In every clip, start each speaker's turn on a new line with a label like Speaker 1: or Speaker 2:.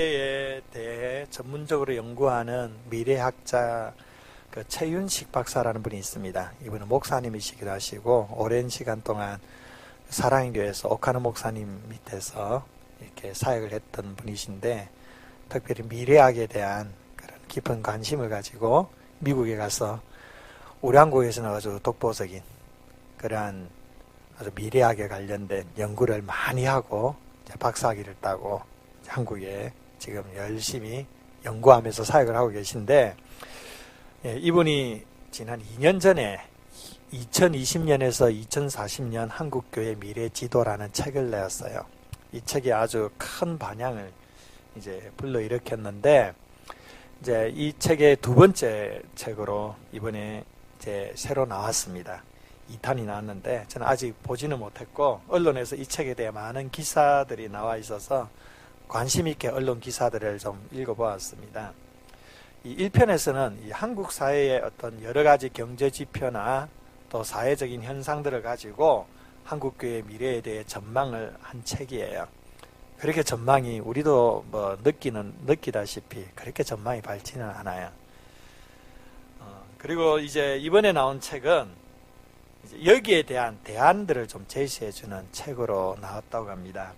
Speaker 1: 미래에 대해 전문적으로 연구하는 미래학자 최윤식 박사라는 분이 있습니다. 이분은 목사님이시기도 하시고 오랜 시간 동안 사랑의 교회에서 오카노 목사님 밑에서 이렇게 사역을 했던 분이신데, 특별히 미래학에 대한 그런 깊은 관심을 가지고 미국에 가서 우리 한국에서는 아주 독보적인 그러한 아주 미래학에 관련된 연구를 많이 하고 박사학위를 따고 한국에 지금 열심히 연구하면서 사역을 하고 계신데, 이분이 지난 2년 전에 2020년에서 2040년 한국교회 미래지도라는 책을 내었어요. 이 책이 아주 큰 반향을 이제 불러일으켰는데, 이제 이 책의 두 번째 책으로 이번에 이제 새로 나왔습니다. 2탄이 나왔는데 저는 아직 보지는 못했고, 언론에서 이 책에 대해 많은 기사들이 나와 있어서 관심 있게 언론 기사들을 좀 읽어보았습니다. 이 1편에서는 이 한국 사회의 어떤 여러 가지 경제 지표나 또 사회적인 현상들을 가지고 한국교회의 미래에 대해 전망을 한 책이에요. 그렇게 전망이 우리도 뭐 느끼다시피 그렇게 전망이 밝지는 않아요. 그리고 이제 이번에 나온 책은 이제 여기에 대한 대안들을 좀 제시해주는 책으로 나왔다고 합니다.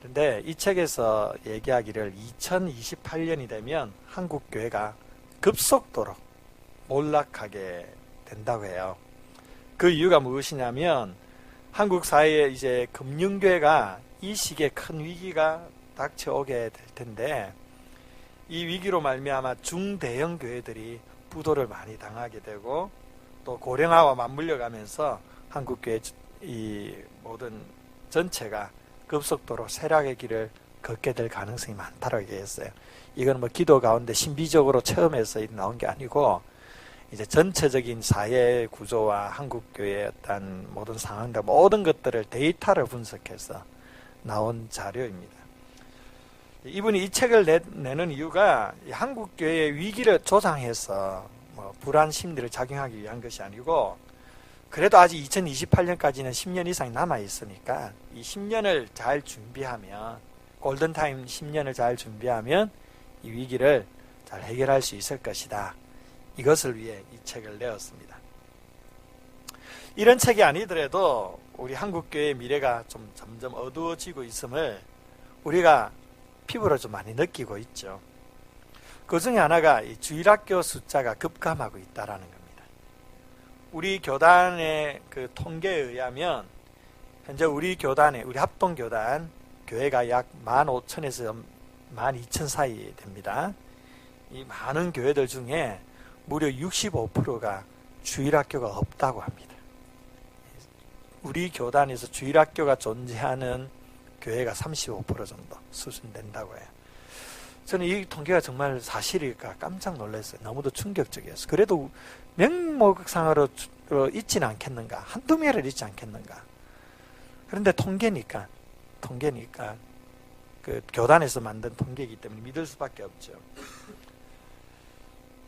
Speaker 1: 그런데 이 책에서 얘기하기를 2028년이 되면 한국교회가 급속도로 몰락하게 된다고 해요. 그 이유가 무엇이냐면 한국 사회에 이제 금융교회가 이 시기에 큰 위기가 닥쳐오게 될 텐데, 이 위기로 말미암아 중대형 교회들이 부도를 많이 당하게 되고 또 고령화와 맞물려 가면서 한국교회 이 모든 전체가 급속도로 쇠락의 길을 걷게 될 가능성이 많다고 얘기했어요. 이건 뭐 기도 가운데 신비적으로 체험해서 나온 게 아니고 이제 전체적인 사회 구조와 한국교회의 어떤 모든 상황들, 모든 것들을 데이터를 분석해서 나온 자료입니다. 이분이 이 책을 내는 이유가 한국교회의 위기를 조장해서 뭐 불안 심리를 작용하기 위한 것이 아니고, 그래도 아직 2028년까지는 10년 이상이 남아있으니까 이 10년을 잘 준비하면, 골든타임 10년을 잘 준비하면 이 위기를 잘 해결할 수 있을 것이다. 이것을 위해 이 책을 내었습니다. 이런 책이 아니더라도 우리 한국교회의 미래가 좀 점점 어두워지고 있음을 우리가 피부로 좀 많이 느끼고 있죠. 그 중에 하나가 이 주일학교 숫자가 급감하고 있다는 겁니다. 우리 교단의 그 통계에 의하면 현재 우리 합동교단 교회가 약 15,000에서 12,000 사이 됩니다. 이 많은 교회들 중에 무려 65%가 주일학교가 없다고 합니다. 우리 교단에서 주일학교가 존재하는 교회가 35% 정도 수준 된다고 해요. 저는 이 통계가 정말 사실일까 깜짝 놀랐어요. 너무도 충격적이었어요. 그래도 명목상으로 있지는 않겠는가, 한두 매를 있지 않겠는가. 그런데 통계니까 그 교단에서 만든 통계이기 때문에 믿을 수밖에 없죠.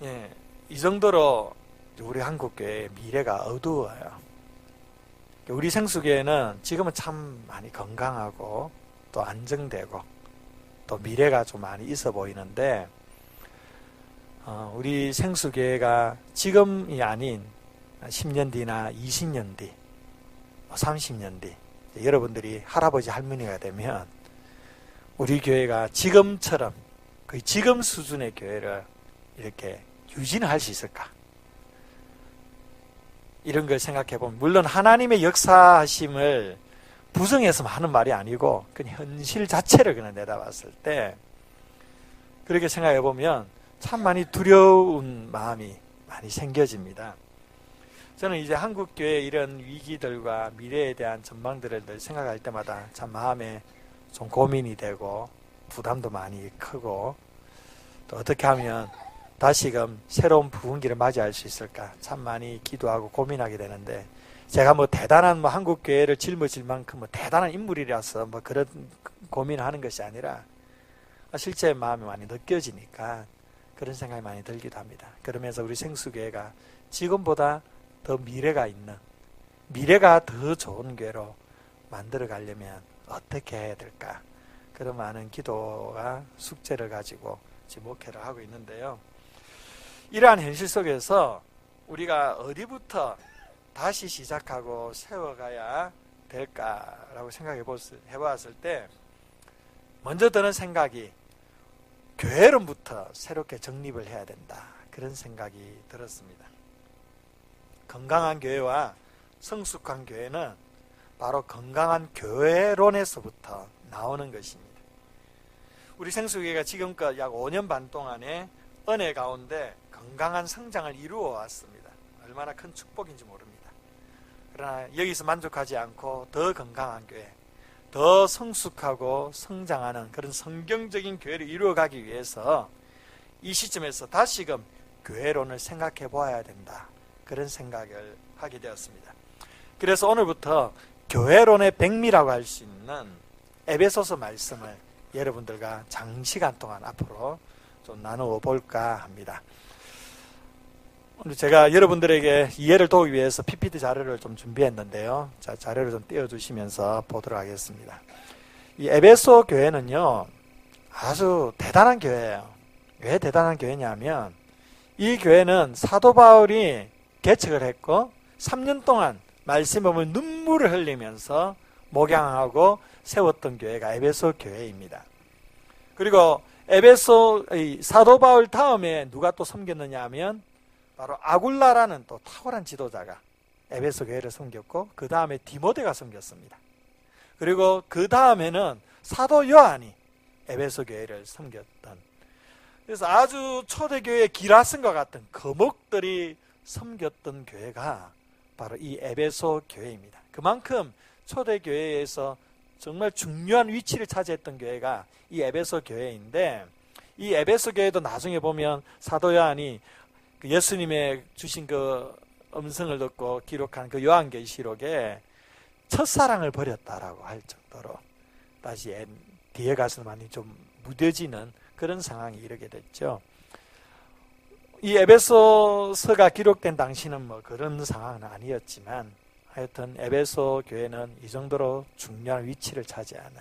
Speaker 1: 예, 이 정도로 우리 한국교회의 미래가 어두워요. 우리 생수교회는 지금은 참 많이 건강하고 또 안정되고 또 미래가 좀 많이 있어 보이는데, 우리 생수교회가 지금이 아닌 10년 뒤나 20년 뒤, 30년 뒤 여러분들이 할아버지 할머니가 되면 우리 교회가 지금처럼 거의 지금 수준의 교회를 이렇게 유지는 할 수 있을까? 이런 걸 생각해 보면, 물론 하나님의 역사하심을 부정해서 하는 말이 아니고 그냥 현실 자체를 그냥 내다봤을 때 그렇게 생각해 보면 참 많이 두려운 마음이 많이 생겨집니다. 저는 이제 한국교회의 이런 위기들과 미래에 대한 전망들을 늘 생각할 때마다 참 마음에 좀 고민이 되고 부담도 많이 크고, 또 어떻게 하면 다시금 새로운 부흥기를 맞이할 수 있을까 참 많이 기도하고 고민하게 되는데, 제가 뭐 대단한 한국교회를 짊어질 만큼 대단한 인물이라서 그런 고민을 하는 것이 아니라 실제 마음이 많이 느껴지니까 그런 생각이 많이 들기도 합니다. 그러면서 우리 생수교회가 지금보다 더 미래가 있는, 미래가 더 좋은 교회로 만들어 가려면 어떻게 해야 될까, 그런 많은 기도와 숙제를 가지고 지금 목회를 하고 있는데요. 이러한 현실 속에서 우리가 어디부터 다시 시작하고 세워가야 될까라고 생각해 봤을 때 먼저 드는 생각이 교회론부터 새롭게 정립을 해야 된다, 그런 생각이 들었습니다. 건강한 교회와 성숙한 교회는 바로 건강한 교회론에서부터 나오는 것입니다. 우리 생수교회가 지금껏 약 5년 반 동안에 은혜 가운데 건강한 성장을 이루어 왔습니다. 얼마나 큰 축복인지 모릅니다. 그러나 여기서 만족하지 않고 더 건강한 교회, 더 성숙하고 성장하는 그런 성경적인 교회를 이루어가기 위해서 이 시점에서 다시금 교회론을 생각해 보아야 된다, 그런 생각을 하게 되었습니다. 그래서 오늘부터 교회론의 백미라고 할 수 있는 에베소서 말씀을 여러분들과 장시간 동안 앞으로 좀 나누어 볼까 합니다. 오늘 제가 여러분들에게 이해를 도우기 위해서 PPT 자료를 좀 준비했는데요. 자, 자료를 좀 띄워주시면서 보도록 하겠습니다. 이 에베소 교회는요, 아주 대단한 교회예요. 왜 대단한 교회냐면 이 교회는 사도 바울이 개척을 했고 3년 동안 말씀 보면 눈물을 흘리면서 목양하고 세웠던 교회가 에베소 교회입니다. 그리고 에베소 사도 바울 다음에 누가 또 섬겼느냐 하면 바로 아굴라라는 또 탁월한 지도자가 에베소 교회를 섬겼고 그 다음에 디모데가 섬겼습니다. 그리고 그 다음에는 사도 요한이 에베소 교회를 섬겼던, 그래서 아주 초대교회 기라슨과 같은 거목들이 섬겼던 교회가 바로 이 에베소 교회입니다. 그만큼 초대교회에서 정말 중요한 위치를 차지했던 교회가 이 에베소 교회인데, 이 에베소 교회도 나중에 보면 사도 요한이 예수님의 주신 그 음성을 듣고 기록한 그 요한계시록에 첫사랑을 버렸다라고 할 정도로 다시 뒤에 가서 많이 좀 무뎌지는 그런 상황이 이르게 됐죠. 이 에베소서가 기록된 당시는 뭐 그런 상황은 아니었지만 하여튼 에베소 교회는 이 정도로 중요한 위치를 차지하는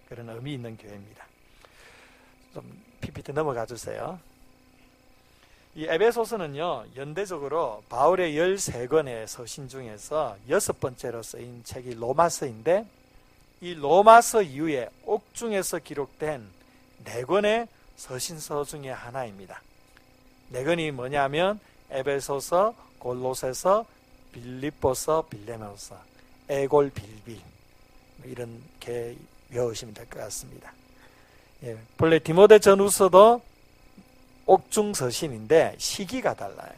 Speaker 1: 그런 의미 있는 교회입니다. 좀 PPT 넘어가 주세요. 이 에베소서는요, 연대적으로 바울의 13권의 서신 중에서 6번째로 쓰인 책이 로마서인데, 이 로마서 이후에 옥중에서 기록된 4권의 서신서 중에 하나입니다. 4권이 뭐냐면 에베소서, 골로새서, 빌립보서, 빌레몬서, 에골, 빌빌, 이렇게 외우시면 될 것 같습니다. 예, 본래 디모데 전후서도 옥중 서신인데 시기가 달라요.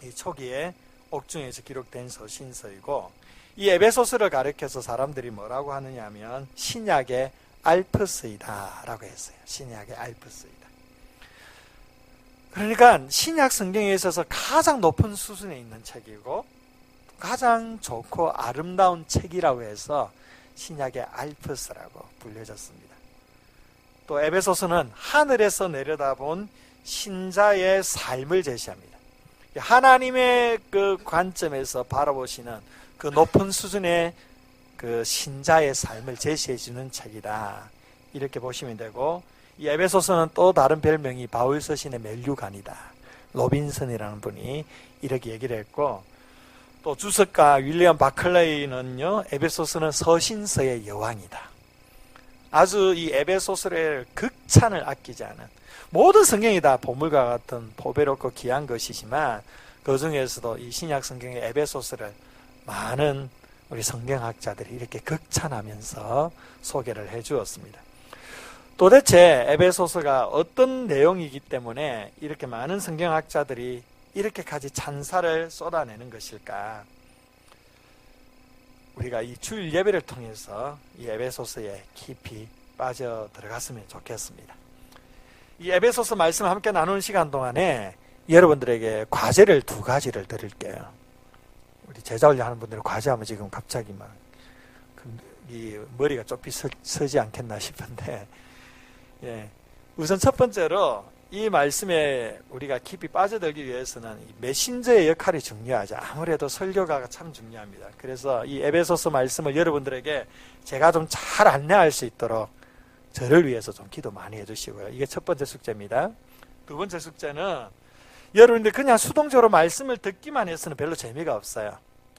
Speaker 1: 이 초기에 옥중에서 기록된 서신서이고, 이 에베소서를 가리켜서 사람들이 뭐라고 하느냐 하면 신약의 알프스이다 라고 했어요. 신약의 알프스이다. 그러니까 신약 성경에 있어서 가장 높은 수준에 있는 책이고 가장 좋고 아름다운 책이라고 해서 신약의 알프스라고 불려졌습니다. 또 에베소서는 하늘에서 내려다본 신자의 삶을 제시합니다. 하나님의 그 관점에서 바라보시는 그 높은 수준의 그 신자의 삶을 제시해 주는 책이다, 이렇게 보시면 되고, 이 에베소서는 또 다른 별명이 바울 서신의 멜류관이다, 로빈슨이라는 분이 이렇게 얘기를 했고, 또 주석가 윌리엄 바클레이는요, 에베소서는 서신서의 여왕이다. 아주 이 에베소서를 극찬을 아끼지 않은, 모든 성경이 다 보물과 같은 보배롭고 귀한 것이지만 그 중에서도 이 신약 성경의 에베소서를 많은 우리 성경학자들이 이렇게 극찬하면서 소개를 해 주었습니다. 도대체 에베소서가 어떤 내용이기 때문에 이렇게 많은 성경학자들이 이렇게까지 찬사를 쏟아내는 것일까? 우리가 이 주일 예배를 통해서 이 에베소서에 깊이 빠져 들어갔으면 좋겠습니다. 이 에베소서 말씀을 함께 나누는 시간 동안에 여러분들에게 과제를 2가지를 드릴게요. 우리 제자훈련 하는 분들은 과제하면 지금 갑자기 막 이 머리가 좁히 서지 않겠나 싶은데, 예, 우선 첫 번째로 이 말씀에 우리가 깊이 빠져들기 위해서는 이 메신저의 역할이 중요하죠. 아무래도 설교가가 참 중요합니다. 그래서 이 에베소서 말씀을 여러분들에게 제가 좀 잘 안내할 수 있도록 저를 위해서 좀 기도 많이 해주시고요. 이게 첫 번째 숙제입니다. 두 번째 숙제는 여러분들 그냥 수동적으로 말씀을 듣기만 해서는 별로 재미가 없어요.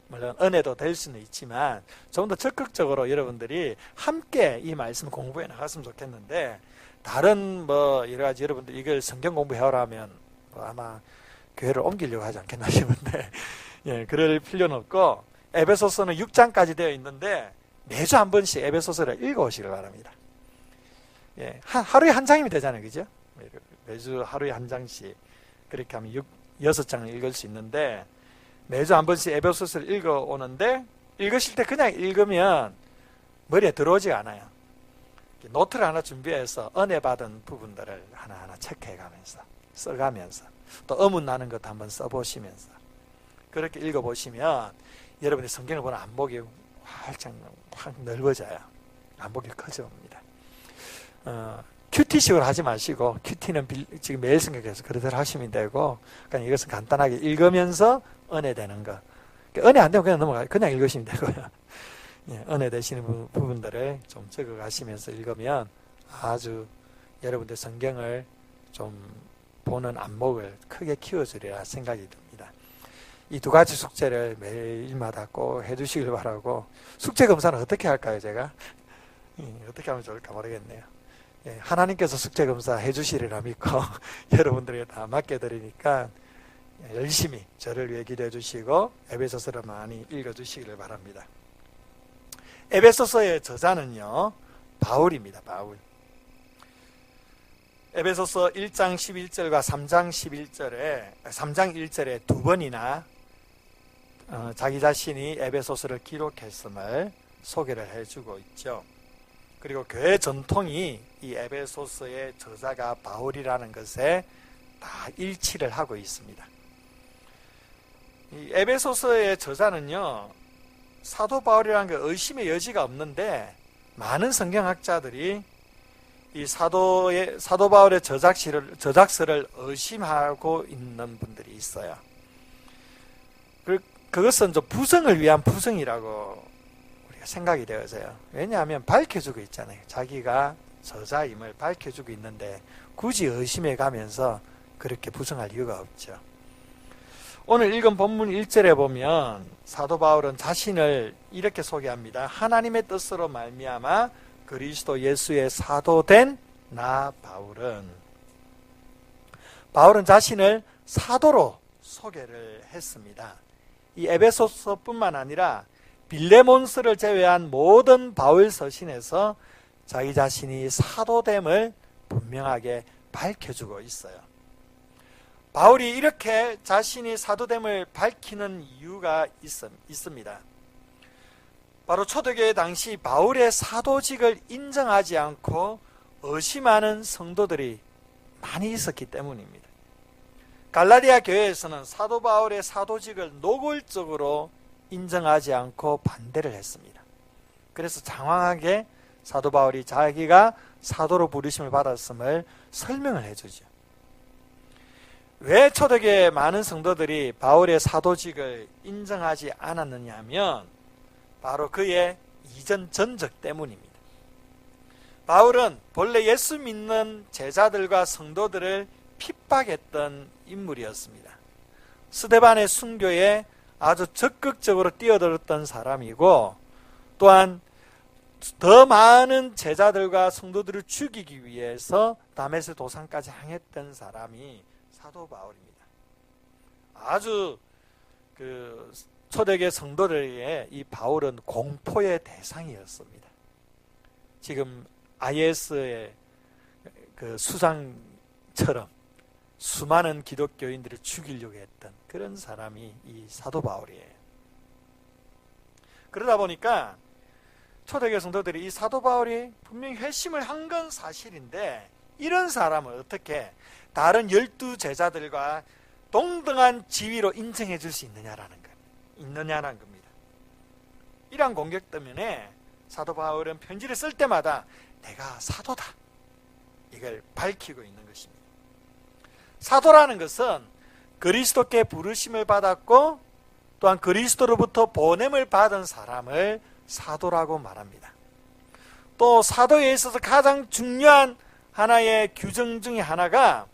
Speaker 1: 물론 은혜도 될 수는 있지만 좀 더 적극적으로 여러분들이 함께 이 말씀을 공부해 나갔으면 좋겠는데, 다른 뭐 여러 가지 여러분들 이걸 성경 공부해오라 하면 뭐 아마 교회를 옮기려고 하지 않겠나 싶은데 예, 그럴 필요는 없고, 에베소서는 6장까지 되어 있는데 매주 한 번씩 에베소서를 읽어오시길 바랍니다. 예, 하루에 한 장이면 되잖아요, 그죠? 매주 하루에 한 장씩 그렇게 하면 6장을 읽을 수 있는데, 매주 한 번씩 에베소서를 읽어오는데, 읽으실 때 그냥 읽으면 머리에 들어오지가 않아요. 노트를 하나 준비해서 은혜 받은 부분들을 하나하나 체크해가면서 써가면서 또 어문 나는 것도 한번 써보시면서 그렇게 읽어보시면 여러분이 성경을 보는 안목이 활짝 확 넓어져요. 안목이 커집니다. 큐티식으로 하지 마시고, 큐티는 지금 매일 성경에서 그러대로 하시면 되고, 그냥 이것은 간단하게 읽으면서 은혜 되는 거. 은혜 안 되면 그냥 넘어가요. 그냥 읽으시면 되고요. 예, 은혜 되시는 부분들을 좀 적어가시면서 읽으면 아주 여러분들 성경을 좀 보는 안목을 크게 키워주리라 생각이 듭니다. 이 두 가지 숙제를 매일마다 꼭 해주시길 바라고, 숙제 검사는 어떻게 할까요, 제가? 어떻게 하면 좋을까 모르겠네요. 예, 하나님께서 숙제 검사 해주시리라 믿고 여러분들에게 다 맡겨드리니까 열심히 저를 위해 기도해 주시고 에베소서를 많이 읽어주시기를 바랍니다. 에베소서의 저자는요, 바울입니다. 바울. 에베소서 1장 11절과 3장 1절에 두 번이나 자기 자신이 에베소서를 기록했음을 소개를 해주고 있죠. 그리고 교회 전통이 이 에베소서의 저자가 바울이라는 것에 다 일치를 하고 있습니다. 이 에베소서의 저자는요, 사도 바울이라는 게 의심의 여지가 없는데, 많은 성경학자들이 이 사도 바울의 저작서를 의심하고 있는 분들이 있어요. 그것은 좀 부정을 위한 부정이라고 우리가 생각이 되어서요. 왜냐하면 밝혀주고 있잖아요. 자기가 저자임을 밝혀주고 있는데 굳이 의심해 가면서 그렇게 부정할 이유가 없죠. 오늘 읽은 본문 1절에 보면 사도 바울은 자신을 이렇게 소개합니다. 하나님의 뜻으로 말미암아 그리스도 예수의 사도된 나 바울은 자신을 사도로 소개를 했습니다. 이 에베소서뿐만 아니라 빌레몬서를 제외한 모든 바울 서신에서 자기 자신이 사도됨을 분명하게 밝혀주고 있어요. 바울이 이렇게 자신이 사도됨을 밝히는 이유가 있습니다. 바로 초대교회 당시 바울의 사도직을 인정하지 않고 의심하는 성도들이 많이 있었기 때문입니다. 갈라디아 교회에서는 사도 바울의 사도직을 노골적으로 인정하지 않고 반대를 했습니다. 그래서 장황하게 사도 바울이 자기가 사도로 부르심을 받았음을 설명을 해주죠. 왜 초대교회 많은 성도들이 바울의 사도직을 인정하지 않았느냐 하면 바로 그의 이전 전적 때문입니다. 바울은 본래 예수 믿는 제자들과 성도들을 핍박했던 인물이었습니다. 스데반의 순교에 아주 적극적으로 뛰어들었던 사람이고, 또한 더 많은 제자들과 성도들을 죽이기 위해서 다메섹 도상까지 향했던 사람이 사도 바울입니다. 아주 초대교회 성도들에게 이 바울은 공포의 대상이었습니다. 지금 IS의 수장처럼 수많은 기독교인들을 죽이려고 했던 그런 사람이 이 사도 바울이에요. 그러다 보니까 초대교회 성도들이 이 사도 바울이 분명히 회심을 한 건 사실인데, 이런 사람을 어떻게 다른 12제자들과 동등한 지위로 인정해 줄 수 있느냐라는 겁니다. 이러한 공격 때문에 사도 바울은 편지를 쓸 때마다 내가 사도다, 이걸 밝히고 있는 것입니다. 사도라는 것은 그리스도께 부르심을 받았고 또한 그리스도로부터 보냄을 받은 사람을 사도라고 말합니다. 또 사도에 있어서 가장 중요한 하나의 규정 중에 하나가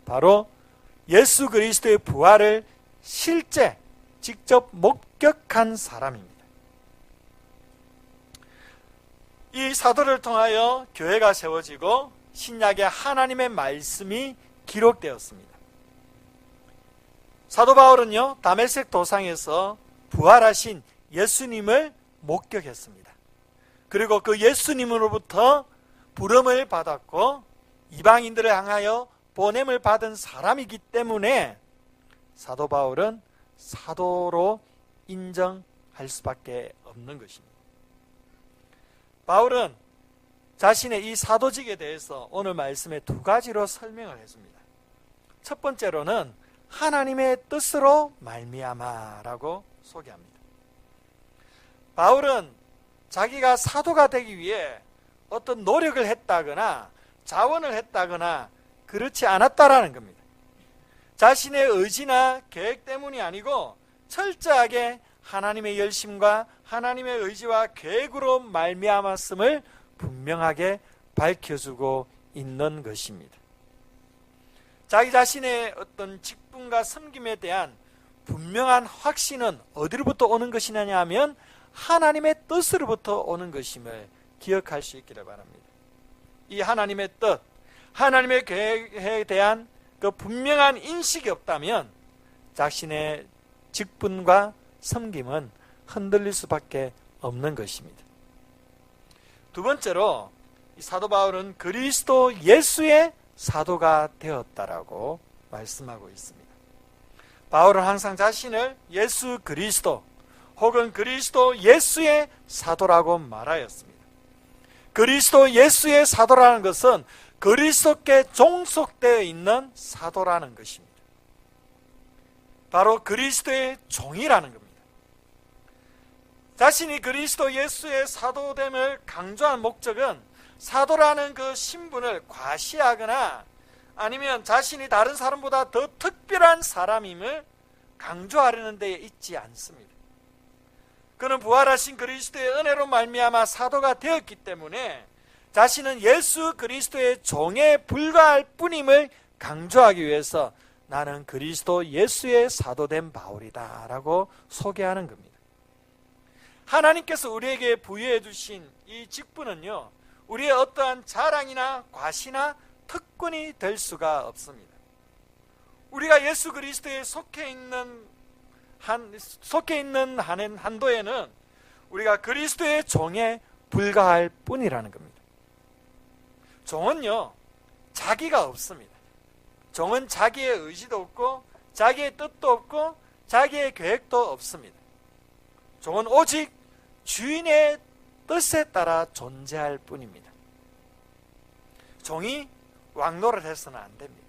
Speaker 1: 바로 예수 그리스도의 부활을 실제 직접 목격한 사람입니다. 이 사도를 통하여 교회가 세워지고 신약의 하나님의 말씀이 기록되었습니다. 사도 바울은요, 다메섹 도상에서 부활하신 예수님을 목격했습니다. 그리고 그 예수님으로부터 부름을 받았고 이방인들을 향하여 보냄을 받은 사람이기 때문에 사도 바울은 사도로 인정할 수밖에 없는 것입니다. 바울은 자신의 이 사도직에 대해서 오늘 말씀에 두 가지로 설명을 했습니다. 첫 번째로는 하나님의 뜻으로 말미암아라고 소개합니다. 바울은 자기가 사도가 되기 위해 어떤 노력을 했다거나 자원을 했다거나 그렇지 않았다라는 겁니다. 자신의 의지나 계획 때문이 아니고 철저하게 하나님의 열심과 하나님의 의지와 계획으로 말미암았음을 분명하게 밝혀주고 있는 것입니다. 자기 자신의 어떤 직분과 섬김에 대한 분명한 확신은 어디로부터 오는 것이냐 하면 하나님의 뜻으로부터 오는 것임을 기억할 수 있기를 바랍니다. 이 하나님의 뜻, 하나님의 계획에 대한 그 분명한 인식이 없다면 자신의 직분과 섬김은 흔들릴 수밖에 없는 것입니다. 두 번째로 이 사도 바울은 그리스도 예수의 사도가 되었다라고 말씀하고 있습니다. 바울은 항상 자신을 예수 그리스도 혹은 그리스도 예수의 사도라고 말하였습니다. 그리스도 예수의 사도라는 것은 그리스도께 종속되어 있는 사도라는 것입니다. 바로 그리스도의 종이라는 겁니다. 자신이 그리스도 예수의 사도됨을 강조한 목적은 사도라는 그 신분을 과시하거나 아니면 자신이 다른 사람보다 더 특별한 사람임을 강조하려는 데에 있지 않습니다. 그는 부활하신 그리스도의 은혜로 말미암아 사도가 되었기 때문에 자신은 예수 그리스도의 종에 불과할 뿐임을 강조하기 위해서 나는 그리스도 예수의 사도된 바울이다 라고 소개하는 겁니다. 하나님께서 우리에게 부여해 주신 이 직분은요, 우리의 어떠한 자랑이나 과시나 특권이 될 수가 없습니다. 우리가 예수 그리스도에 속해 있는 한도에는 우리가 그리스도의 종에 불과할 뿐이라는 겁니다. 종은요, 자기가 없습니다. 종은 자기의 의지도 없고 자기의 뜻도 없고 자기의 계획도 없습니다. 종은 오직 주인의 뜻에 따라 존재할 뿐입니다. 종이 왕노를 해서는 안 됩니다.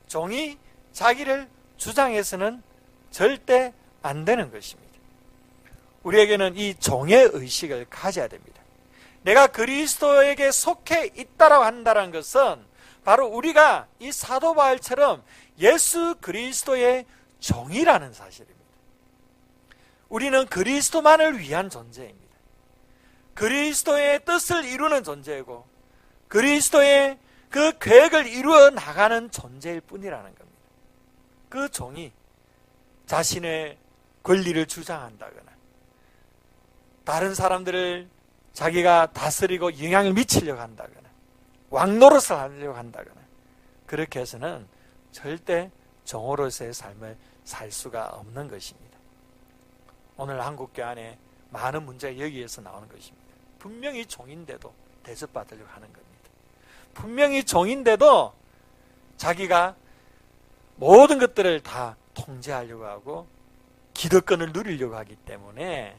Speaker 1: 종이 자기를 주장해서는 절대 안 되는 것입니다. 우리에게는 이 종의 의식을 가져야 됩니다. 내가 그리스도에게 속해 있다라고 한다는 것은 바로 우리가 이 사도 바울처럼 예수 그리스도의 종이라는 사실입니다. 우리는 그리스도만을 위한 존재입니다. 그리스도의 뜻을 이루는 존재이고 그리스도의 그 계획을 이루어 나가는 존재일 뿐이라는 겁니다. 그 종이 자신의 권리를 주장한다거나 다른 사람들을 자기가 다스리고 영향을 미치려고 한다거나 왕노릇을 하려고 한다거나 그렇게 해서는 절대 종으로서의 삶을 살 수가 없는 것입니다. 오늘 한국교회 안에 많은 문제가 여기에서 나오는 것입니다. 분명히 종인데도 대접받으려고 하는 겁니다. 분명히 종인데도 자기가 모든 것들을 다 통제하려고 하고 기득권을 누리려고 하기 때문에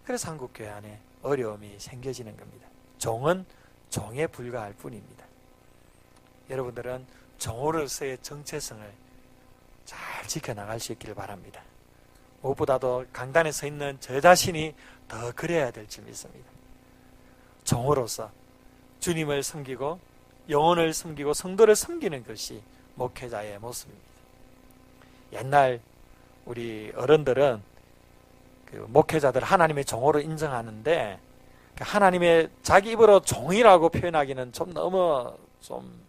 Speaker 1: 그래서 한국교회 안에 어려움이 생겨지는 겁니다. 종은 종에 불과할 뿐입니다. 여러분들은 종으로서의 정체성을 잘 지켜나갈 수 있기를 바랍니다. 무엇보다도 강단에 서 있는 저 자신이 더 그래야 될 줄 믿습니다. 종으로서 주님을 섬기고 영혼을 섬기고 성도를 섬기는 것이 목회자의 모습입니다. 옛날 우리 어른들은 그 목회자들 하나님의 종으로 인정하는데 하나님의 자기 입으로 종이라고 표현하기는 좀 너무 좀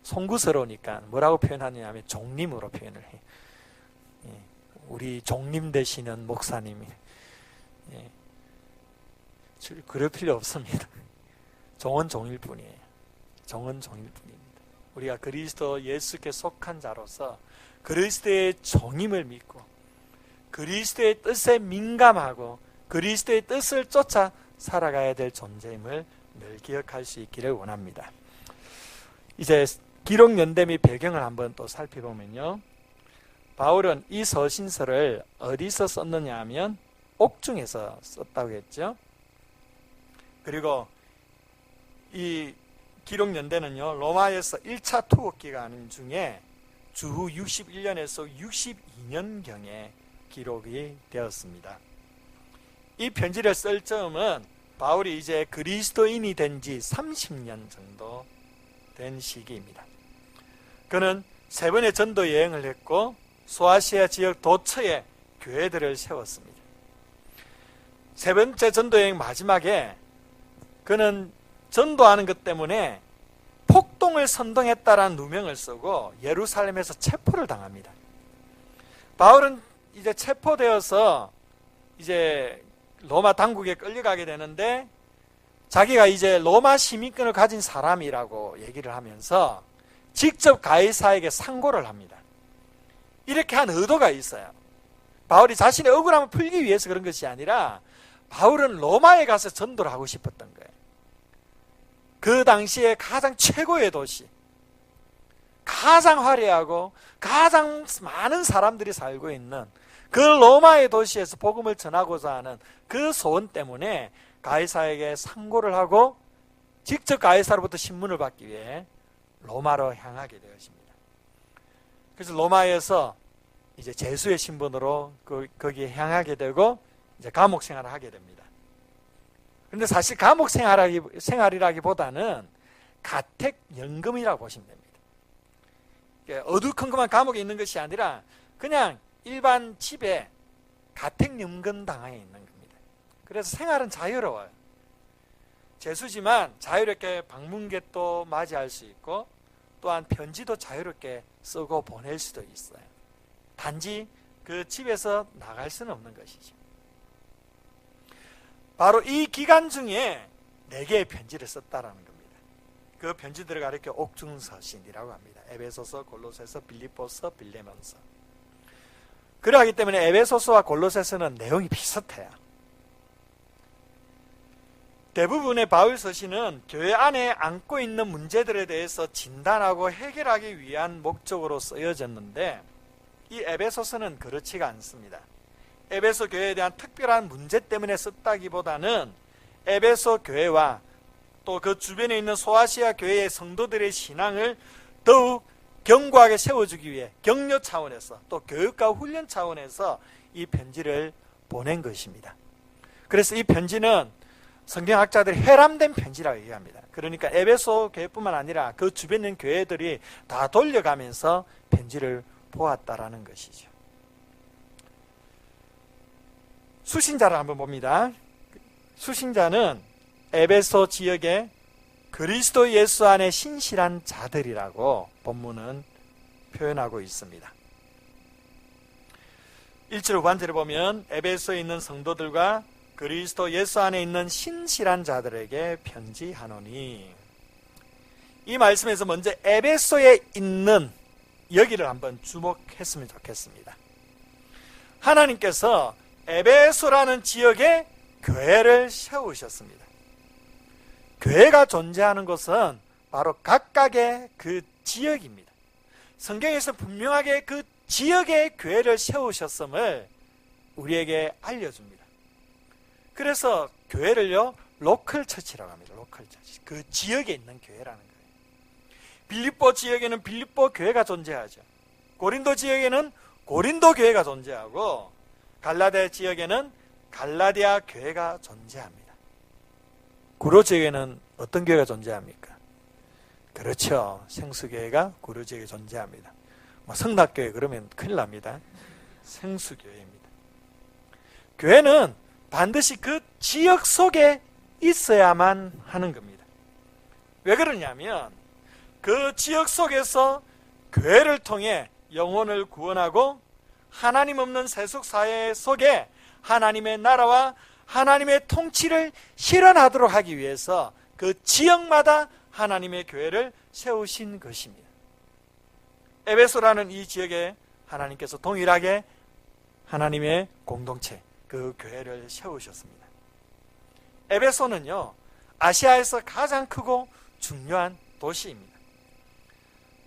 Speaker 1: 송구스러우니까 뭐라고 표현하느냐면 종님으로 표현을 해. 우리 종님 되시는 목사님이. 그럴 필요 없습니다. 종은 종일 뿐이에요. 종은 종일 뿐입니다. 우리가 그리스도 예수께 속한 자로서 그리스도의 종임을 믿고 그리스도의 뜻에 민감하고 그리스도의 뜻을 쫓아 살아가야 될 존재임을 늘 기억할 수 있기를 원합니다. 이제 기록 연대 및 배경을 한번 또 살펴보면요, 바울은 이 서신서를 어디서 썼느냐 하면 옥중에서 썼다고 했죠. 그리고 이 기록 연대는요, 로마에서 1차 투옥 기간 중에 주후 61년에서 62년경에 기록이 되었습니다. 이 편지를 쓸 즈음은 바울이 이제 그리스도인이 된 지 30년 정도 된 시기입니다. 그는 3번의 전도 여행을 했고 소아시아 지역 도처에 교회들을 세웠습니다. 3번째 전도 여행 마지막에 그는 전도하는 것 때문에 폭동을 선동했다라는 누명을 쓰고 예루살렘에서 체포를 당합니다. 바울은 이제 체포되어서 이제 로마 당국에 끌려가게 되는데 자기가 이제 로마 시민권을 가진 사람이라고 얘기를 하면서 직접 가이사에게 상고를 합니다. 이렇게 한 의도가 있어요. 바울이 자신의 억울함을 풀기 위해서 그런 것이 아니라 바울은 로마에 가서 전도를 하고 싶었던 거예요. 그 당시에 가장 최고의 도시, 가장 화려하고 가장 많은 사람들이 살고 있는 그 로마의 도시에서 복음을 전하고자 하는 그 소원 때문에 가이사에게 상고를 하고 직접 가이사로부터 신문을 받기 위해 로마로 향하게 되었습니다. 그래서 로마에서 이제 제수의 신분으로 거기에 향하게 되고 이제 감옥 생활을 하게 됩니다. 그런데 사실 감옥 생활이라기보다는 가택연금이라고 보시면 됩니다. 어두컴컴한 감옥에 있는 것이 아니라 그냥 일반 집에 가택연금 당하에 있는 겁니다. 그래서 생활은 자유로워요. 제수지만 자유롭게 방문객도 맞이할 수 있고 또한 편지도 자유롭게 쓰고 보낼 수도 있어요. 단지 그 집에서 나갈 수는 없는 것이죠. 바로 이 기간 중에 4개의 편지를 썼다라는 겁니다. 그 편지들을 가리켜 옥중서신이라고 합니다. 에베소서, 골로새서, 빌립보서, 빌레몬서. 그러하기 때문에 에베소서와 골로새서는 내용이 비슷해요. 대부분의 바울 서신은 교회 안에 안고 있는 문제들에 대해서 진단하고 해결하기 위한 목적으로 쓰여졌는데 이 에베소서는 그렇지가 않습니다. 에베소 교회에 대한 특별한 문제 때문에 썼다기보다는 에베소 교회와 또 그 주변에 있는 소아시아 교회의 성도들의 신앙을 더욱 견고하게 세워주기 위해 격려 차원에서 또 교육과 훈련 차원에서 이 편지를 보낸 것입니다. 그래서 이 편지는 성경학자들이 회람된 편지라고 얘기합니다. 그러니까 에베소 교회뿐만 아니라 그 주변에 있는 교회들이 다 돌려가면서 편지를 보았다라는 것이죠. 수신자를 한번 봅니다. 수신자는 에베소 지역의 그리스도 예수 안에 신실한 자들이라고 본문은 표현하고 있습니다. 1절 후반절을 보면 에베소에 있는 성도들과 그리스도 예수 안에 있는 신실한 자들에게 편지하노니, 이 말씀에서 먼저 에베소에 있는 여기를 한번 주목했으면 좋겠습니다. 하나님께서 에베소라는 지역에 교회를 세우셨습니다. 교회가 존재하는 곳은 바로 각각의 그 지역입니다. 성경에서 분명하게 그 지역의 교회를 세우셨음을 우리에게 알려줍니다. 그래서 교회를요, 로컬 처치라고 합니다. 로컬 처치. 그 지역에 있는 교회라는 거예요. 빌립보 지역에는 빌립보 교회가 존재하죠. 고린도 지역에는 고린도 교회가 존재하고 갈라디아 지역에는 갈라디아 교회가 존재합니다. 구로 지역에는 어떤 교회가 존재합니까? 그렇죠. 생수교회가 구로 지역에 존재합니다. 성락교회 그러면 큰일 납니다. 생수교회입니다. 교회는 반드시 그 지역 속에 있어야만 하는 겁니다. 왜 그러냐면 그 지역 속에서 교회를 통해 영혼을 구원하고 하나님 없는 세속사회 속에 하나님의 나라와 하나님의 통치를 실현하도록 하기 위해서 그 지역마다 하나님의 교회를 세우신 것입니다. 에베소라는 이 지역에 하나님께서 동일하게 하나님의 공동체, 그 교회를 세우셨습니다. 에베소는요, 아시아에서 가장 크고 중요한 도시입니다.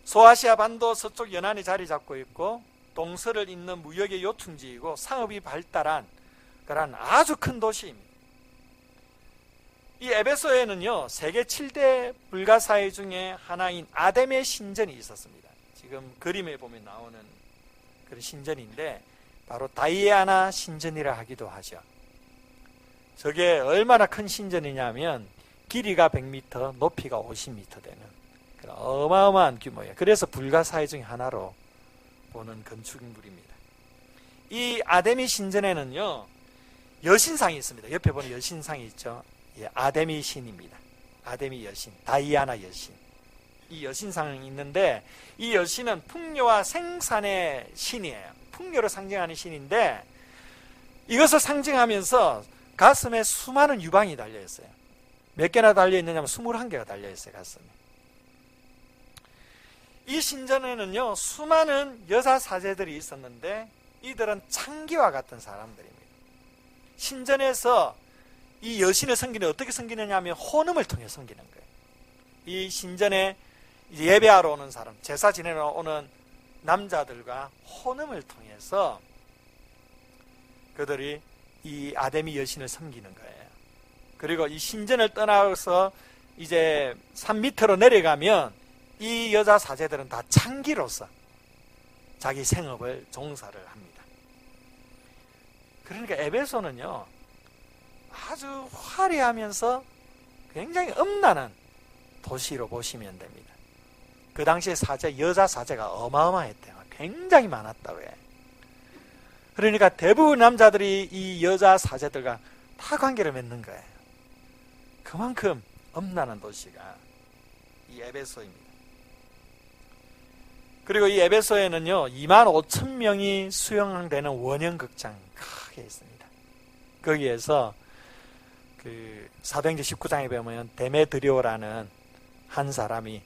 Speaker 1: 소아시아 반도 서쪽 연안에 자리 잡고 있고 동서를 잇는 무역의 요충지이고 상업이 발달한 그런 아주 큰 도시입니다. 이 에베소에는요, 세계 7대 불가사의 중에 하나인 아데메 신전이 있었습니다. 지금 그림에 보면 나오는 그런 신전인데 바로 다이아나 신전이라 하기도 하죠. 저게 얼마나 큰 신전이냐면 길이가 100m, 높이가 50m 되는 그런 어마어마한 규모예요. 그래서 불가사의 중에 하나로 보는 건축물입니다. 이 아데미 신전에는요, 여신상이 있습니다. 옆에 보는 여신상이 있죠. 예, 아데미 신입니다. 아데미 여신, 다이아나 여신. 이 여신상이 있는데 이 여신은 풍요와 생산의 신이에요. 풍요를 상징하는 신인데 이것을 상징하면서 가슴에 수많은 유방이 달려있어요. 몇 개나 달려있느냐면 21개가 달려있어요. 가슴에. 이 신전에는요, 수많은 여자 사제들이 있었는데 이들은 창기와 같은 사람들입니다. 신전에서 이 여신을 섬기는 어떻게 섬기느냐 하면 혼음을 통해 섬기는 거예요. 이 신전에 예배하러 오는 사람, 제사 지내러 오는 남자들과 혼음을 통해서 그들이 이 아데미 여신을 섬기는 거예요. 그리고 이 신전을 떠나서 이제 산 밑으로 내려가면 이 여자 사제들은 다 창기로서 자기 생업을 종사를 합니다. 그러니까 에베소는요, 아주 화려하면서 굉장히 음란한 도시로 보시면 됩니다. 그 당시에 여자 사제가 어마어마했대요. 굉장히 많았다고 해요. 그러니까 대부분 남자들이 이 여자 사제들과 다 관계를 맺는 거예요. 그만큼 음란한 도시가 이 에베소입니다. 그리고 이 에베소에는요, 25,000명이 수용되는 원형극장 크게 있습니다. 거기에서 그 사도행전 19장에 보면 데메드리오라는 한 사람이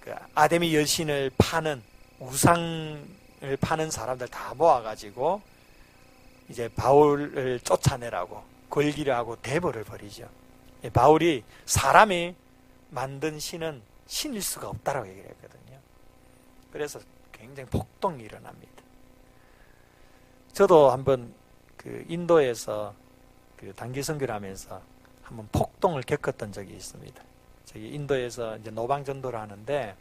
Speaker 1: 그 아데미 여신을 파는 우상을 파는 사람들 다 모아가지고 이제 바울을 쫓아내라고 걸기를 하고 대벌을 벌이죠. 바울이 사람이 만든 신은 신일 수가 없다라고 얘기를 했거든요. 그래서 굉장히 폭동이 일어납니다. 저도 한번 그 인도에서 그 단기 선교를 하면서 한번 폭동을 겪었던 적이 있습니다. 저기 인도에서 이제 노방전도를 하는데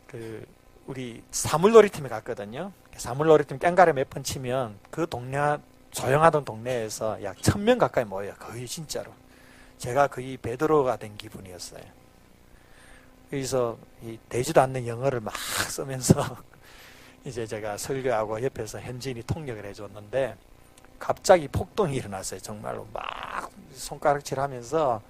Speaker 1: 그 우리 사물놀이팀에 갔거든요. 사물놀이팀 깽가리 몇 번 치면 그 동네, 조용하던 동네에서 약 1,000명 가까이 모여요. 거의 진짜로. 제가 거의 베드로가 된 기분이었어요. 여기서 이 되지도 않는 영어를 막 쓰면서 이제 제가 설교하고 옆에서 현지인이 통역을 해줬는데 갑자기 폭동이 일어났어요. 정말로 막 손가락질 하면서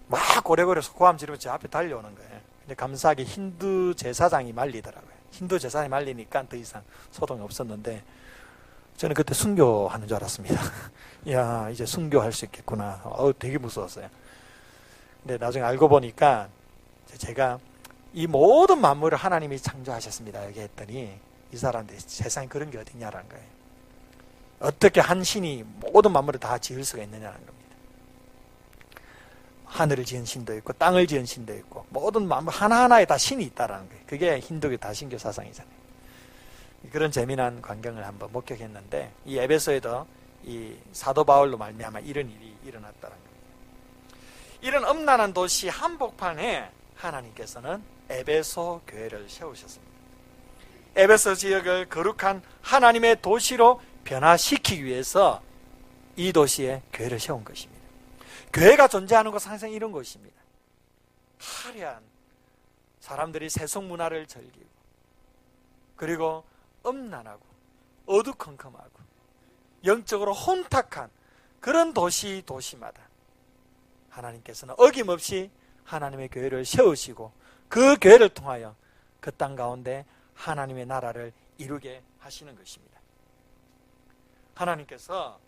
Speaker 1: 막 고래고래 고함 지르면서 제 앞에 달려오는 거예요. 근데 감사하게 힌두 제사장이 말리더라고요. 힌두 제사장이 말리니까 더 이상 소동이 없었는데 저는 그때 순교하는 줄 알았습니다. 야, 이제 순교할 수 있겠구나. 되게 무서웠어요. 근데 나중에 알고 보니까 제가 이 모든 만물을 하나님이 창조하셨습니다. 여기 했더니 이 사람들이 세상에 그런 게 어딨냐라는 거예요. 어떻게 한 신이 모든 만물을 다 지을 수가 있느냐는 겁니다. 하늘을 지은 신도 있고 땅을 지은 신도 있고 모든 만물 하나하나에 다 신이 있다라는 거예요. 그게 힌두교 다신교 사상이잖아요. 그런 재미난 광경을 한번 목격했는데 이 에베소에도 이 사도 바울로 말미암아 이런 일이 일어났다는 겁니다. 이런 음란한 도시 한복판에 하나님께서는 에베소 교회를 세우셨습니다. 에베소 지역을 거룩한 하나님의 도시로 변화시키기 위해서 이 도시에 교회를 세운 것입니다. 교회가 존재하는 것은 항상 이런 것입니다. 화려한 사람들이 세속 문화를 즐기고 그리고 음란하고 어두컴컴하고 영적으로 혼탁한 그런 도시마다 하나님께서는 어김없이 하나님의 교회를 세우시고 그 교회를 통하여 그 땅 가운데 하나님의 나라를 이루게 하시는 것입니다. 하나님께서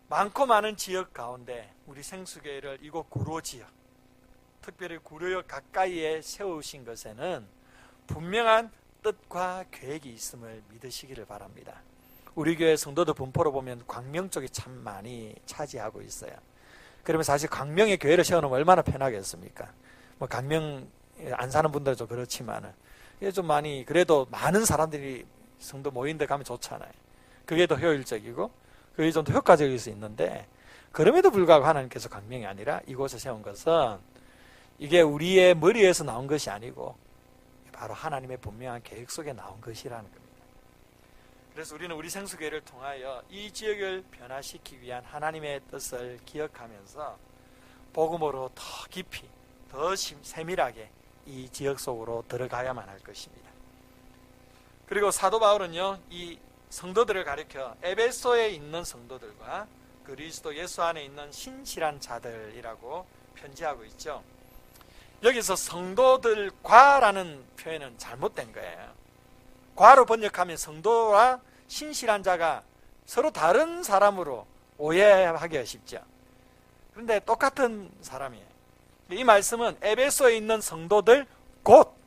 Speaker 1: 많고 많은 지역 가운데 우리 생수교회를 이곳 구로 지역, 특별히 구로역 가까이에 세우신 것에는 분명한 뜻과 계획이 있음을 믿으시기를 바랍니다. 우리 교회 성도들 분포로 보면 광명 쪽이 참 많이 차지하고 있어요. 그러면 사실 광명에 교회를 세워놓으면 얼마나 편하겠습니까? 뭐 광명 안 사는 분들도 그렇지만은 이게 좀 많이, 그래도 많은 사람들이 성도 모인 데 가면 좋잖아요. 그게 더 효율적이고 그게 좀 더 효과적일 수 있는데, 그럼에도 불구하고 하나님께서 광명이 아니라 이곳에 세운 것은 이게 우리의 머리에서 나온 것이 아니고 바로 하나님의 분명한 계획 속에 나온 것이라는 겁니다. 그래서 우리는 우리 생수교회를 통하여 이 지역을 변화시키기 위한 하나님의 뜻을 기억하면서 복음으로 더 깊이, 더 세밀하게 이 지역 속으로 들어가야만 할 것입니다. 그리고 사도 바울은요, 이 성도들을 가리켜 에베소에 있는 성도들과 그리스도 예수 안에 있는 신실한 자들이라고 편지하고 있죠. 여기서 성도들과라는 표현은 잘못된 거예요. 과로 번역하면 성도와 신실한 자가 서로 다른 사람으로 오해하기가 쉽죠. 그런데 똑같은 사람이에요. 이 말씀은 에베소에 있는 성도들 곧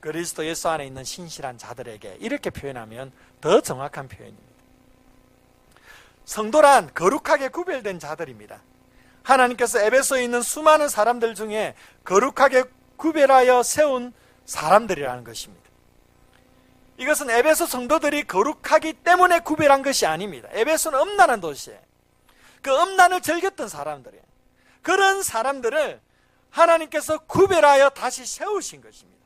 Speaker 1: 그리스도 예수 안에 있는 신실한 자들에게, 이렇게 표현하면 더 정확한 표현입니다. 성도란 거룩하게 구별된 자들입니다. 하나님께서 에베소에 있는 수많은 사람들 중에 거룩하게 구별하여 세운 사람들이라는 것입니다. 이것은 에베소 성도들이 거룩하기 때문에 구별한 것이 아닙니다. 에베소는 음란한 도시예요. 그 음란을 즐겼던 사람들이에요. 그런 사람들을 하나님께서 구별하여 다시 세우신 것입니다.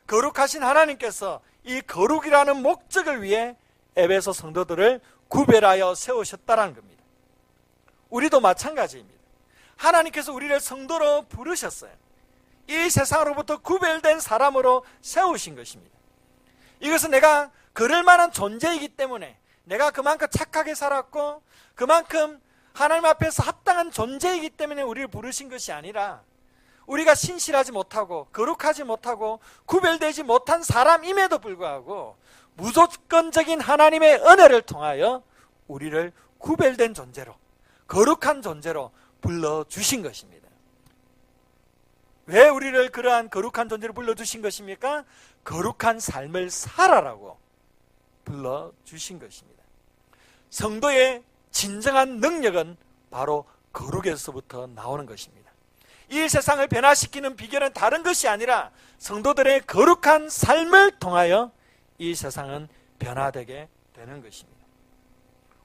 Speaker 1: 거룩하신 하나님께서 이 거룩이라는 목적을 위해 에베소 성도들을 구별하여 세우셨다는 겁니다. 우리도 마찬가지입니다. 하나님께서 우리를 성도로 부르셨어요. 이 세상으로부터 구별된 사람으로 세우신 것입니다. 이것은 내가 그럴 만한 존재이기 때문에, 내가 그만큼 착하게 살았고 그만큼 하나님 앞에서 합당한 존재이기 때문에 우리를 부르신 것이 아니라, 우리가 신실하지 못하고 거룩하지 못하고 구별되지 못한 사람임에도 불구하고 무조건적인 하나님의 은혜를 통하여 우리를 구별된 존재로, 거룩한 존재로 불러주신 것입니다. 왜 우리를 그러한 거룩한 존재로 불러주신 것입니까? 거룩한 삶을 살아라고 불러주신 것입니다. 성도의 진정한 능력은 바로 거룩에서부터 나오는 것입니다. 이 세상을 변화시키는 비결은 다른 것이 아니라 성도들의 거룩한 삶을 통하여 이 세상은 변화되게 되는 것입니다.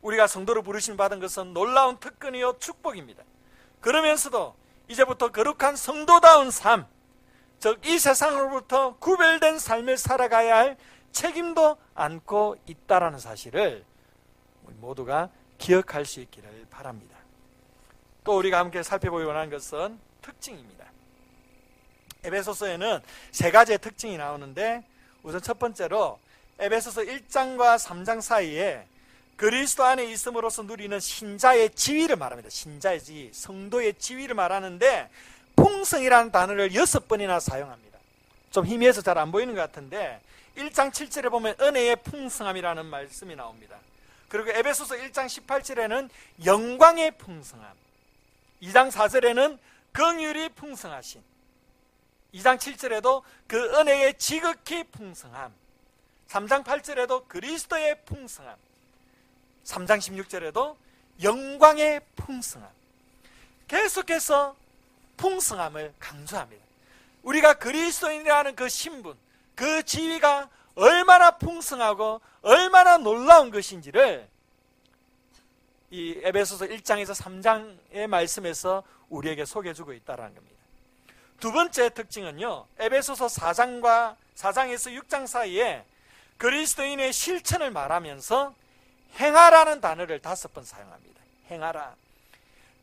Speaker 1: 우리가 성도로 부르심 받은 것은 놀라운 특권이요 축복입니다. 그러면서도 이제부터 거룩한 성도다운 삶, 즉 이 세상으로부터 구별된 삶을 살아가야 할 책임도 안고 있다는 사실을 우리 모두가 기억할 수 있기를 바랍니다. 또 우리가 함께 살펴보기 원하는 것은 특징입니다. 에베소서에는 세 가지의 특징이 나오는데, 우선 첫 번째로 에베소서 1장과 3장 사이에 그리스도 안에 있음으로써 누리는 신자의 지위를 말합니다. 신자의 지위, 성도의 지위를 말하는데 풍성이라는 단어를 6번이나 사용합니다. 좀 희미해서 잘 안 보이는 것 같은데 1장 7절에 보면 은혜의 풍성함이라는 말씀이 나옵니다. 그리고 에베소서 1장 18절에는 영광의 풍성함, 2장 4절에는 긍휼이 풍성하신, 2장 7절에도 그 은혜의 지극히 풍성함, 3장 8절에도 그리스도의 풍성함, 3장 16절에도 영광의 풍성함, 계속해서 풍성함을 강조합니다. 우리가 그리스도인이라는 그 신분, 그 지위가 얼마나 풍성하고 얼마나 놀라운 것인지를 이 에베소서 1장에서 3장의 말씀에서 우리에게 소개해주고 있다는 겁니다. 두 번째 특징은요, 에베소서 4장에서 6장 사이에 그리스도인의 실천을 말하면서 행하라는 단어를 5번 사용합니다. 행하라.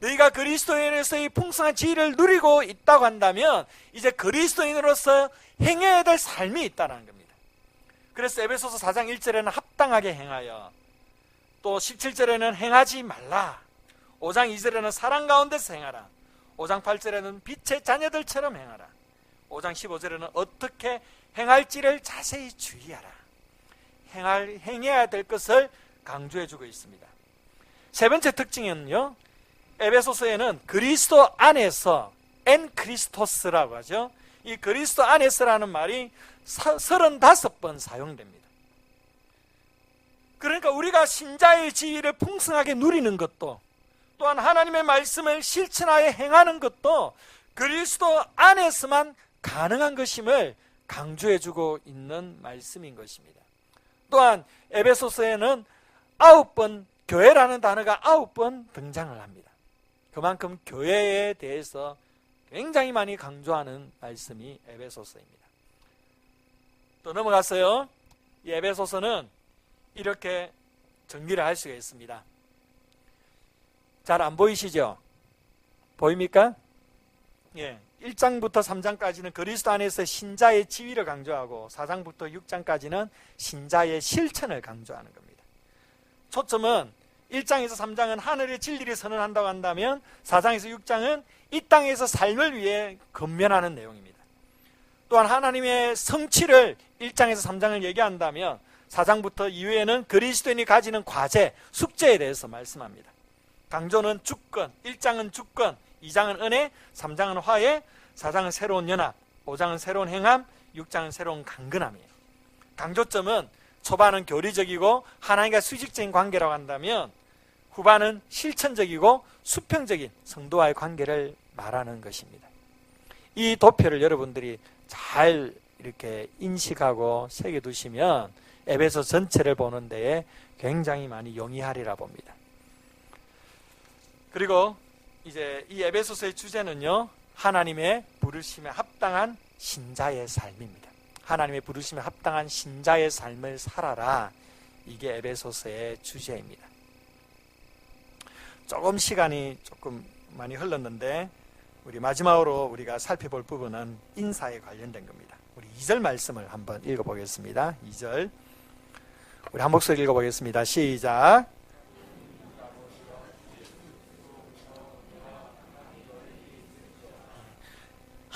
Speaker 1: 너희가 그리스도인으로서의 풍성한 지위를 누리고 있다고 한다면 이제 그리스도인으로서 행해야 될 삶이 있다는 겁니다. 그래서 에베소서 4장 1절에는 합당하게 행하여, 또 17절에는 행하지 말라, 5장 2절에는 사랑 가운데서 행하라, 5장 8절에는 빛의 자녀들처럼 행하라. 5장 15절에는 어떻게 행할지를 자세히 주의하라. 행해야 될 것을 강조해주고 있습니다. 세 번째 특징은요, 에베소서에는 그리스도 안에서 엔 크리스토스라고 하죠. 이 그리스도 안에서라는 말이 35번 사용됩니다. 그러니까 우리가 신자의 지위를 풍성하게 누리는 것도, 또한 하나님의 말씀을 실천하여 행하는 것도 그리스도 안에서만 가능한 것임을 강조해주고 있는 말씀인 것입니다. 또한 에베소서에는 9번 교회라는 단어가 9번 등장을 합니다. 그만큼 교회에 대해서 굉장히 많이 강조하는 말씀이 에베소서입니다. 또 넘어갔어요. 이 에베소서는 이렇게 정리를 할 수가 있습니다. 잘 안 보이시죠? 보입니까? 예. 1장부터 3장까지는 그리스도 안에서 신자의 지위를 강조하고 4장부터 6장까지는 신자의 실천을 강조하는 겁니다. 초점은 1장에서 3장은 하늘의 진리를 선언한다고 한다면 4장에서 6장은 이 땅에서 삶을 위해 건면하는 내용입니다. 또한 하나님의 성취를 1장에서 3장을 얘기한다면 4장부터 이후에는 그리스도인이 가지는 과제, 숙제에 대해서 말씀합니다. 강조는 주권, 1장은 주권, 2장은 은혜, 3장은 화해, 4장은 새로운 연합, 5장은 새로운 행함, 6장은 새로운 강건함이에요. 강조점은 초반은 교리적이고 하나님과 수직적인 관계라고 한다면 후반은 실천적이고 수평적인 성도와의 관계를 말하는 것입니다. 이 도표를 여러분들이 잘 이렇게 인식하고 새겨두시면 에베소 전체를 보는 데에 굉장히 많이 용이하리라 봅니다. 그리고 이제 이 에베소서의 주제는요, 하나님의 부르심에 합당한 신자의 삶입니다. 하나님의 부르심에 합당한 신자의 삶을 살아라. 이게 에베소서의 주제입니다. 조금 시간이 조금 많이 흘렀는데 우리 마지막으로 우리가 살펴볼 부분은 인사에 관련된 겁니다. 우리 2절 말씀을 한번 읽어보겠습니다. 2절 우리 한 목소리 읽어보겠습니다. 시작.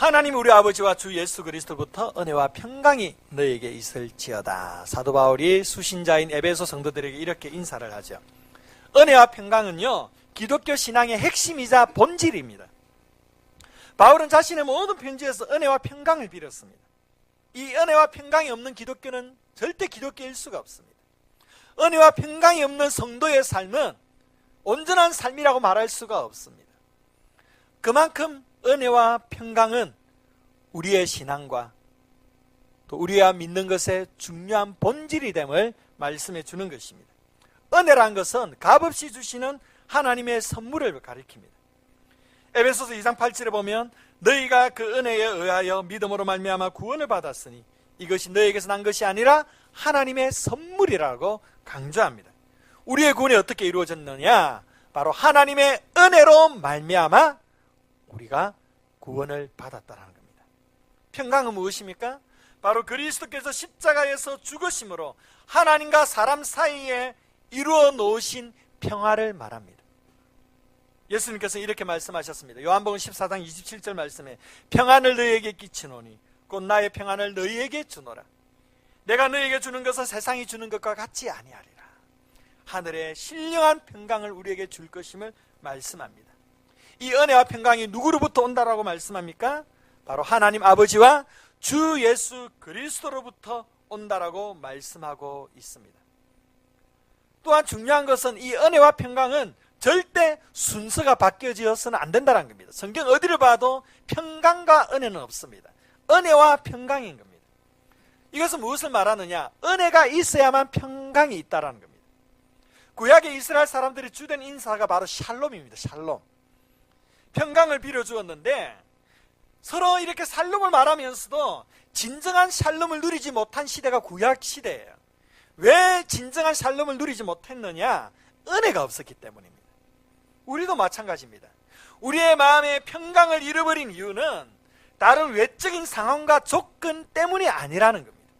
Speaker 1: 하나님 우리 아버지와 주 예수 그리스도부터 은혜와 평강이 너에게 있을지어다. 사도 바울이 수신자인 에베소 성도들에게 이렇게 인사를 하죠. 은혜와 평강은요, 기독교 신앙의 핵심이자 본질입니다. 바울은 자신의 모든 편지에서 은혜와 평강을 빌었습니다. 이 은혜와 평강이 없는 기독교는 절대 기독교일 수가 없습니다. 은혜와 평강이 없는 성도의 삶은 온전한 삶이라고 말할 수가 없습니다. 그만큼 은혜와 평강은 우리의 신앙과 또 우리가 믿는 것의 중요한 본질이 됨을 말씀해 주는 것입니다. 은혜란 것은 값없이 주시는 하나님의 선물을 가리킵니다. 에베소서 2장 8절에 보면 너희가 그 은혜에 의하여 믿음으로 말미암아 구원을 받았으니 이것이 너희에게서 난 것이 아니라 하나님의 선물이라고 강조합니다. 우리의 구원이 어떻게 이루어졌느냐? 바로 하나님의 은혜로 말미암아 우리가 구원을 받았다는 겁니다. 평강은 무엇입니까? 바로 그리스도께서 십자가에서 죽으심으로 하나님과 사람 사이에 이루어 놓으신 평화를 말합니다. 예수님께서 이렇게 말씀하셨습니다. 요한복음 14장 27절 말씀에 평안을 너희에게 끼치노니 곧 나의 평안을 너희에게 주노라. 내가 너희에게 주는 것은 세상이 주는 것과 같지 아니하리라. 하늘의 신령한 평강을 우리에게 줄 것임을 말씀합니다. 이 은혜와 평강이 누구로부터 온다라고 말씀합니까? 바로 하나님 아버지와 주 예수 그리스도로부터 온다라고 말씀하고 있습니다. 또한 중요한 것은 이 은혜와 평강은 절대 순서가 바뀌어져서는 안 된다는 겁니다. 성경 어디를 봐도 평강과 은혜는 없습니다. 은혜와 평강인 겁니다. 이것은 무엇을 말하느냐? 은혜가 있어야만 평강이 있다는 겁니다. 구약의 이스라엘 사람들의 주된 인사가 바로 샬롬입니다. 샬롬. 평강을 빌어주었는데 서로 이렇게 샬롬을 말하면서도 진정한 샬롬을 누리지 못한 시대가 구약 시대예요. 왜 진정한 샬롬을 누리지 못했느냐? 은혜가 없었기 때문입니다. 우리도 마찬가지입니다. 우리의 마음에 평강을 잃어버린 이유는 다른 외적인 상황과 조건 때문이 아니라는 겁니다.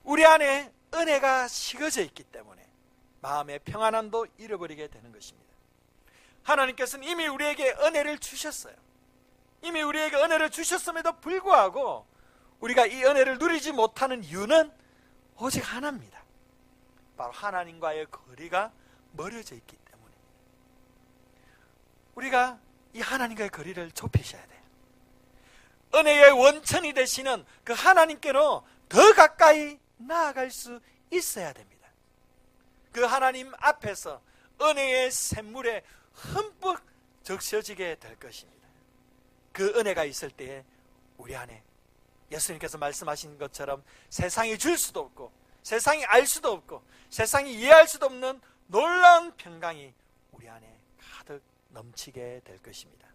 Speaker 1: 우리 안에 은혜가 식어져 있기 때문에 마음의 평안함도 잃어버리게 되는 것입니다. 하나님께서는 이미 우리에게 은혜를 주셨어요. 이미 우리에게 은혜를 주셨음에도 불구하고 우리가 이 은혜를 누리지 못하는 이유는 오직 하나입니다. 바로 하나님과의 거리가 멀어져 있기 때문입니다. 우리가 이 하나님과의 거리를 좁히셔야 돼요. 은혜의 원천이 되시는 그 하나님께로 더 가까이 나아갈 수 있어야 됩니다. 그 하나님 앞에서 은혜의 샘물에 흠뻑 적셔지게 될 것입니다. 그 은혜가 있을 때에 우리 안에 예수님께서 말씀하신 것처럼 세상이 줄 수도 없고 세상이 알 수도 없고 세상이 이해할 수도 없는 놀라운 평강이 우리 안에 가득 넘치게 될 것입니다.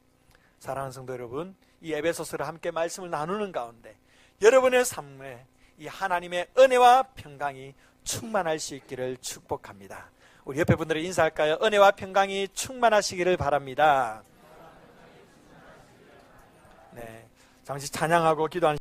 Speaker 1: 사랑하는 성도 여러분, 이 에베소서를 함께 말씀을 나누는 가운데 여러분의 삶에 이 하나님의 은혜와 평강이 충만할 수 있기를 축복합니다. 우리 옆에 분들을 인사할까요? 은혜와 평강이 충만하시기를 바랍니다. 네, 잠시 찬양하고 기도하는